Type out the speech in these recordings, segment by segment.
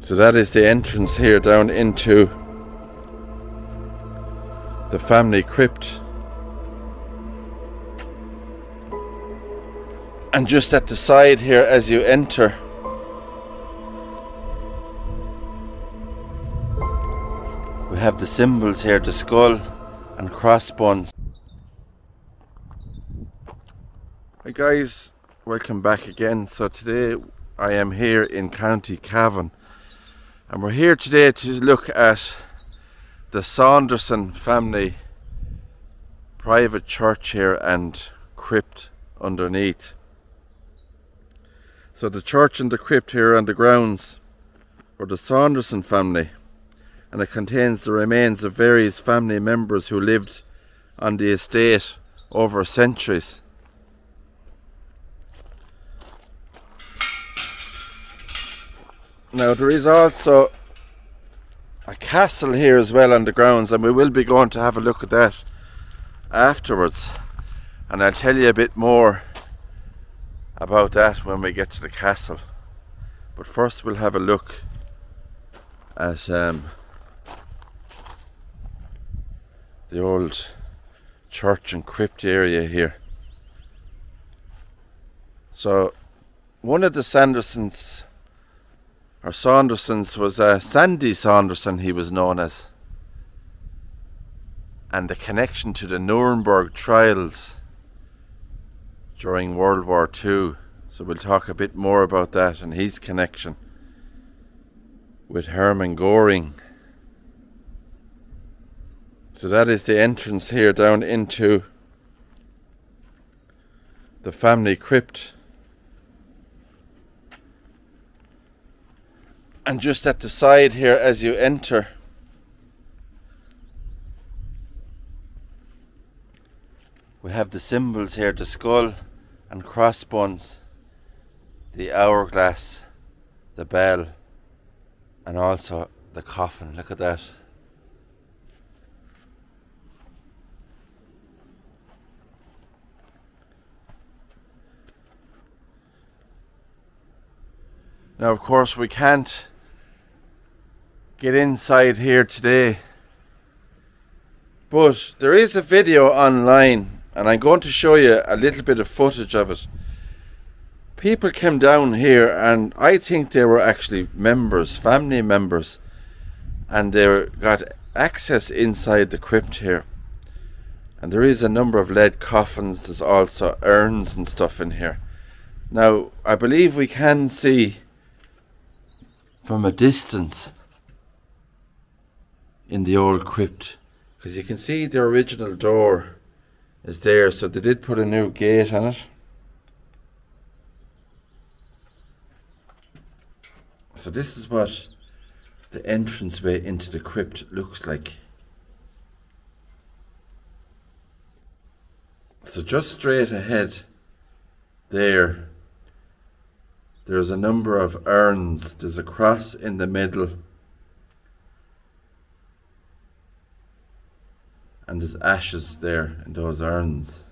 So that is the entrance here down into the family crypt. And just at the side here as you enter, we have the symbols here, the skull and crossbones. Hi guys, welcome back again. So today I am here in County Cavan, and we're here today to look at the Saunderson family private church here and crypt underneath. So the church and the crypt here on the grounds for the Saunderson family, and it contains the remains of various family members who lived on the estate over centuries. Now there is also a castle here as well on the grounds, and we will be going to have a look at that afterwards, and I'll tell you a bit more about that when we get to the castle. But first we'll have a look at the old church and crypt area here. So one of the Saundersons was Sandy Saunderson, he was known as, and the connection to the Nuremberg Trials during World War II. So we'll talk a bit more about that and his connection with Hermann Göring. So that is the entrance here down into the family crypt. And just at the side here as you enter, we have the symbols here, the skull and crossbones, the hourglass, the bell, and also the coffin. Look at that. Now of course we can't get inside here today, but there is a video online and I'm going to show you a little bit of footage of it. People came down here, and I think they were actually members, family members, and they got access inside the crypt here. And there is a number of lead coffins, there's also urns and stuff in here. Now I believe we can see from a distance in the old crypt, because you can see the original door is there, so they did put a new gate on it. So this is what the entranceway into the crypt looks like. So just straight ahead there's a number of urns. There's a cross in the middle, and there's ashes there in those urns.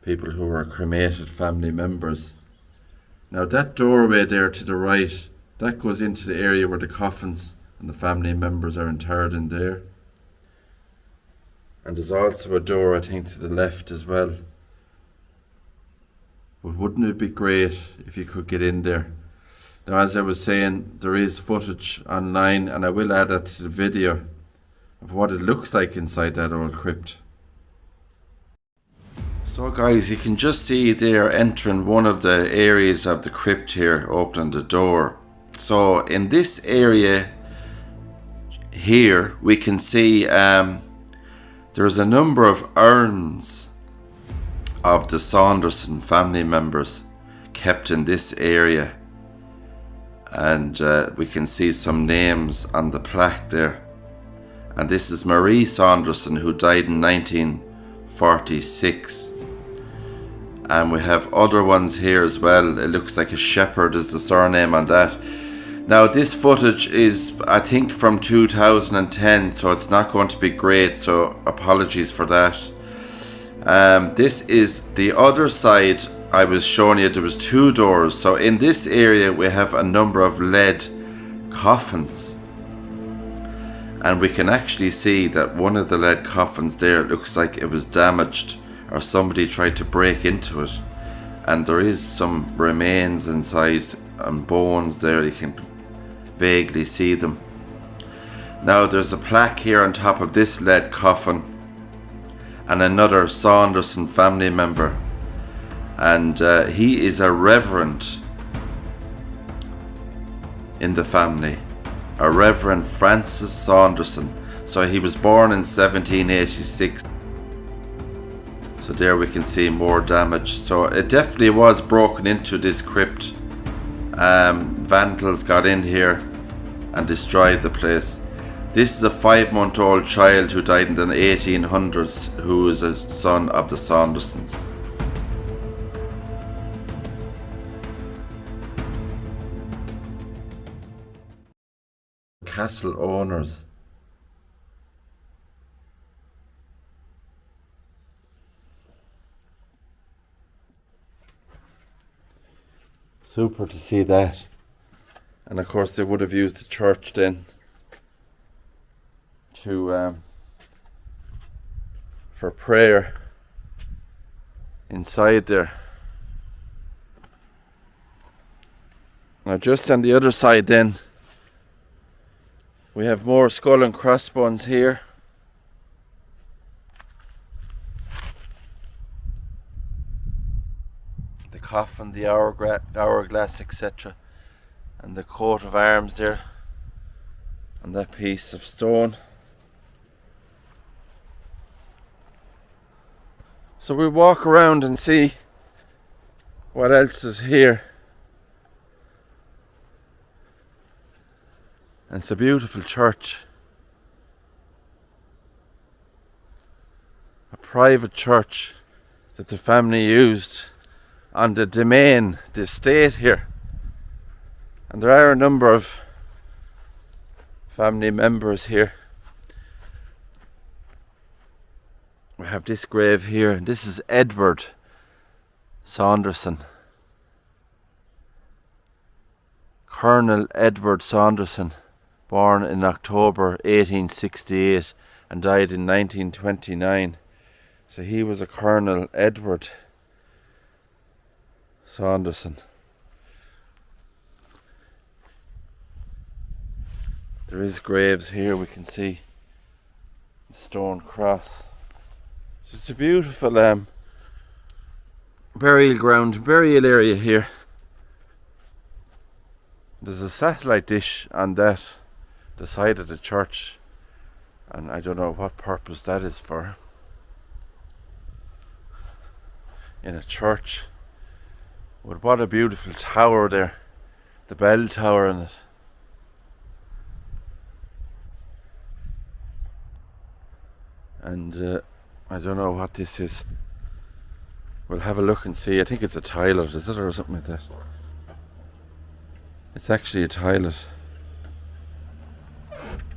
People who were cremated, family members. Now that doorway there to the right, that goes into the area where the coffins and the family members are interred in there. And there's also a door, I think, to the left as well. But wouldn't it be great if you could get in there? Now, as I was saying, there is footage online, and I will add that to the video of what it looks like inside that old crypt. So guys, you can just see there entering one of the areas of the crypt here, opening the door. So in this area here, we can see there's a number of urns of the Saunderson family members kept in this area, and we can see some names on the plaque there. And this is Marie Saunderson, who died in 1946. And we have other ones here as well. It looks like a shepherd is the surname on that. Now this footage is, I think, from 2010, so it's not going to be great, so apologies for that. This is the other side I was showing you there was 2 doors. So in this area we have a number of lead coffins. And we can actually see that one of the lead coffins there looks like it was damaged or somebody tried to break into it. And there is some remains inside and bones there, you can vaguely see them. Now there's a plaque here on top of this lead coffin and another Saunderson family member. And he is a reverend in the family. A Reverend Francis Saunderson. So he was born in 1786. So there we can see more damage. So it definitely was broken into, this crypt. Vandals got in here and destroyed the place. This is a 5-month-old child who died in the 1800s, who is a son of the Saundersons. Castle owners. Super to see that. And of course they would have used the church then to for prayer inside there. Now just on the other side then we have more skull and crossbones here. The coffin, the hourglass, etc. And the coat of arms there. And that piece of stone. So we'll walk around and see what else is here. And it's a beautiful church. A private church that the family used on the domain, the estate here. And there are a number of family members here. We have this grave here, and this is Edward Saunderson. Colonel Edward Saunderson, born in October 1868 and died in 1929. So he was a Colonel Edward Saunderson. There is graves here, we can see the stone cross. So it's a beautiful burial ground, burial area here. There's a satellite dish on that, the side of the church, and I don't know what purpose that is for. In a church. But what a beautiful tower there, the bell tower in it. And I don't know what this is. We'll have a look and see. I think it's a toilet, is it, or something like that? It's actually a toilet.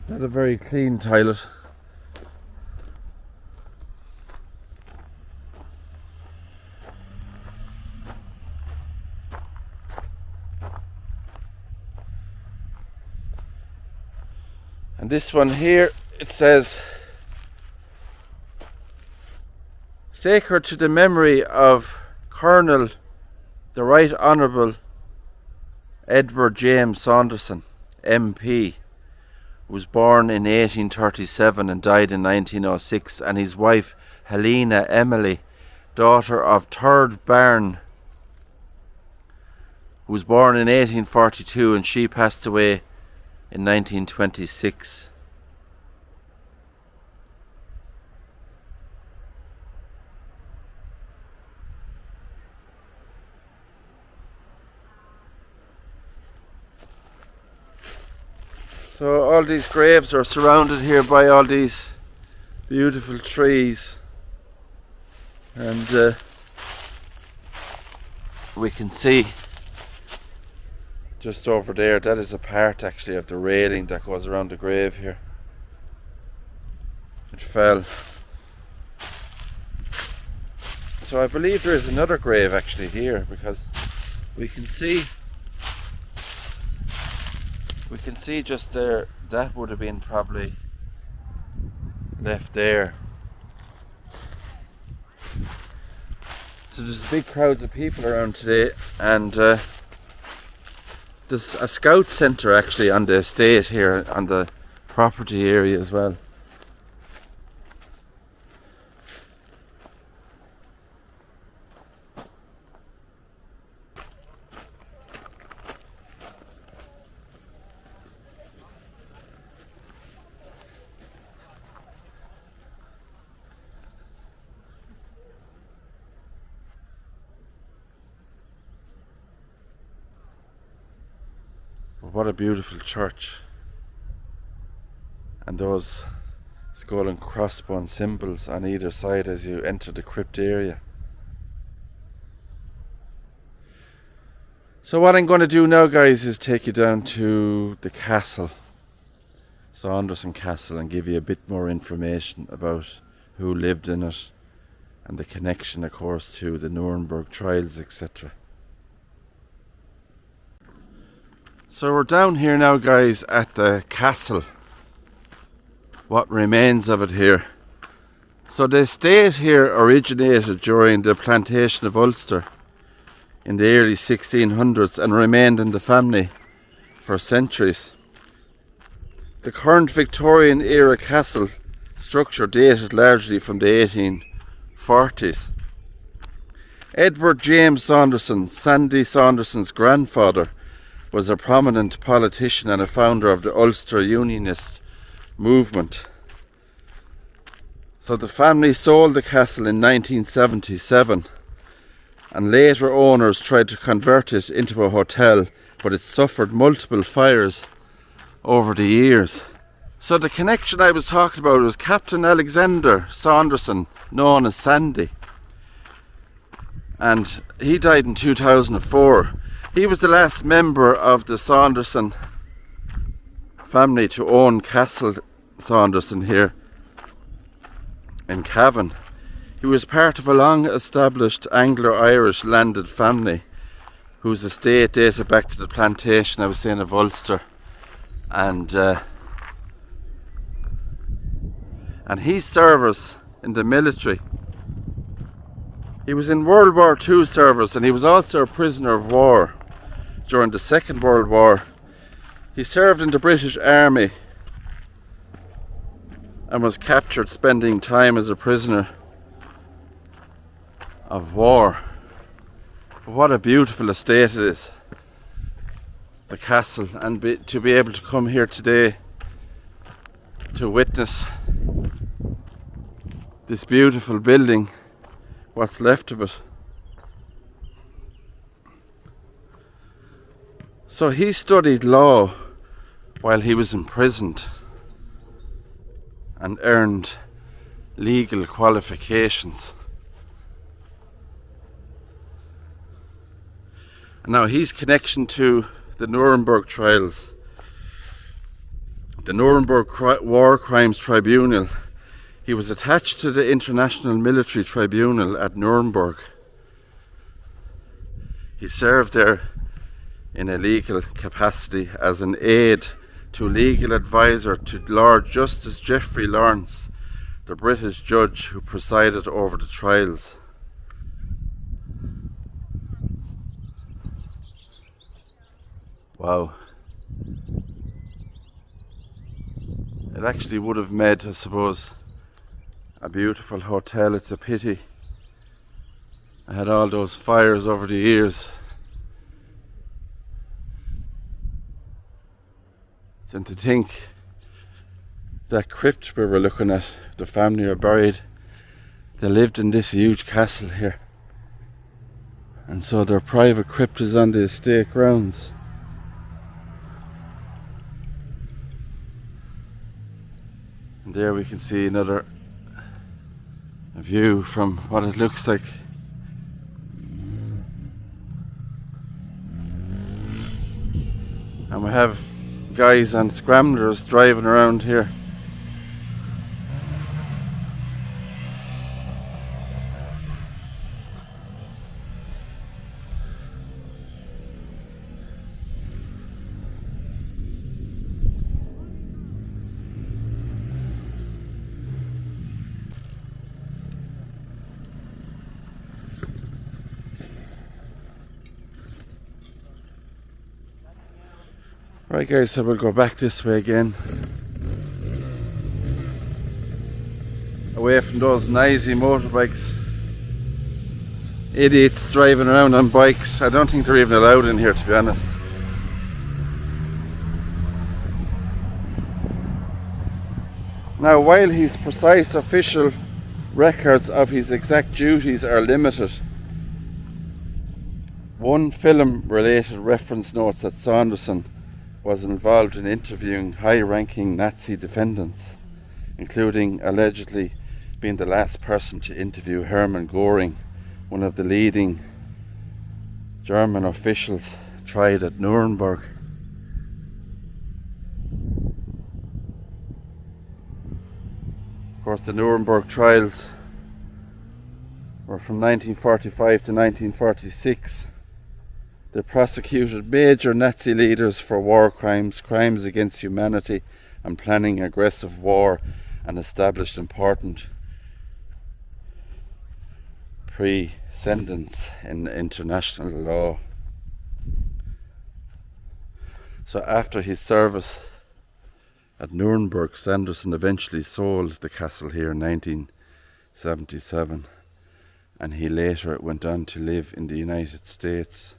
Not a very clean toilet. And this one here, it says, sacred to the memory of Colonel the Right Honourable Edward James Saunderson, MP, who was born in 1837 and died in 1906, and his wife Helena Emily, daughter of 3rd Baron, who was born in 1842 and she passed away in 1926. So all these graves are surrounded here by all these beautiful trees, and we can see just over there, that is a part actually of the railing that goes around the grave here. It fell. So I believe there is another grave actually here, because we can see just there, that would have been probably left there. So there's big crowds of people around today, and there's a scout centre actually on the estate here, on the property area as well. What a beautiful church, and those skull and crossbone symbols on either side as you enter the crypt area. So what I'm going to do now, guys, is take you down to the castle, Saunderson Castle, and give you a bit more information about who lived in it and the connection, of course, to the Nuremberg Trials, etc. So we're down here now, guys, at the castle, what remains of it here. So the estate here originated during the plantation of Ulster in the early 1600s and remained in the family for centuries. The current Victorian era castle structure dated largely from the 1840s. Edward James Saunderson, Sandy Saunderson's grandfather, was a prominent politician and a founder of the Ulster Unionist movement. So the family sold the castle in 1977, and later owners tried to convert it into a hotel, but it suffered multiple fires over the years. So the connection I was talking about was Captain Alexander Saunderson, known as Sandy, and he died in 2004. He was the last member of the Saunderson family to own Castle Saunderson here in Cavan. He was part of a long-established Anglo-Irish landed family whose estate dated back to the plantation I was saying of Ulster, and his service in the military. He was in World War II service, and he was also a prisoner of war during the Second World War. He served in the British Army and was captured spending time as a prisoner of war. What a beautiful estate it is, the castle, and to be able to come here today to witness this beautiful building, what's left of it. So he studied law while he was imprisoned and earned legal qualifications. Now his connection to the Nuremberg Trials, the Nuremberg War Crimes Tribunal, he was attached to the International Military Tribunal at Nuremberg. He served there in a legal capacity as an aide to legal advisor to Lord Justice Geoffrey Lawrence, the British judge who presided over the trials. Wow. It actually would have made, I suppose, a beautiful hotel. It's a pity I had all those fires over the years. And to think that crypt we were looking at, the family are buried, they lived in this huge castle here, and so their private crypt is on the estate grounds. And there we can see another view from what it looks like. And we have guys on scramblers driving around here. Right guys, so we'll go back this way again. Away from those noisy motorbikes. Idiots driving around on bikes. I don't think they're even allowed in here, to be honest. Now, while his precise official records of his exact duties are limited, one film-related reference notes that Saunderson was involved in interviewing high-ranking Nazi defendants, including allegedly being the last person to interview Hermann Göring, one of the leading German officials tried at Nuremberg. Of course, the Nuremberg Trials were from 1945 to 1946. They prosecuted major Nazi leaders for war crimes, crimes against humanity, and planning aggressive war, and established important precedents in international law. So after his service at Nuremberg, Saunderson eventually sold the castle here in 1977, and he later went on to live in the United States,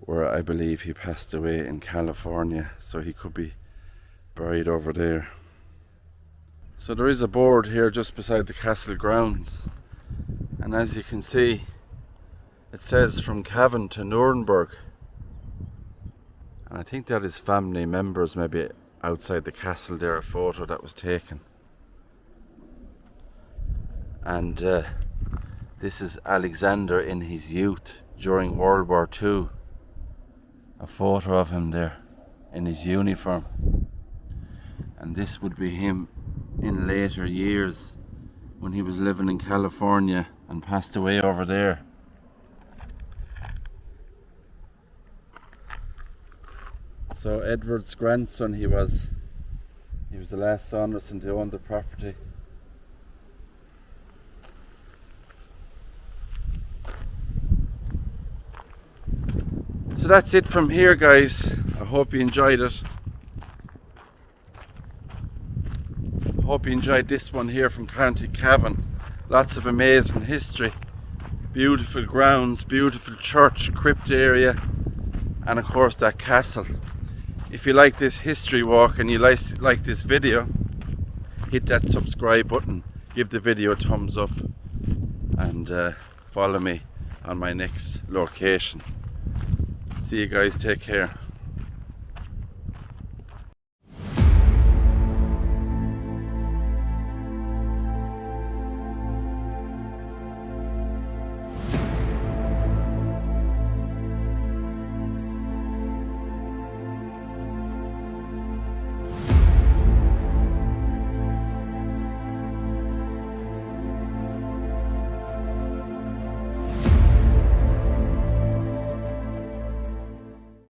where I believe he passed away in California, so he could be buried over there. So there is a board here just beside the castle grounds, and as you can see, it says from Cavan to Nuremberg, and I think that is family members maybe outside the castle there, a photo that was taken. And this is Alexander in his youth during World War II. A photo of him there in his uniform. And this would be him in later years when he was living in California and passed away over there. So Edward's grandson he was the last Saunderson to own the property. So that's it from here, guys. I hope you enjoyed it. Hope you enjoyed this one here from County Cavan. Lots of amazing history, beautiful grounds, beautiful church, crypt area, and of course that castle. If you like this history walk and you like this video, hit that subscribe button, give the video a thumbs up, and follow me on my next location. See you guys, take care.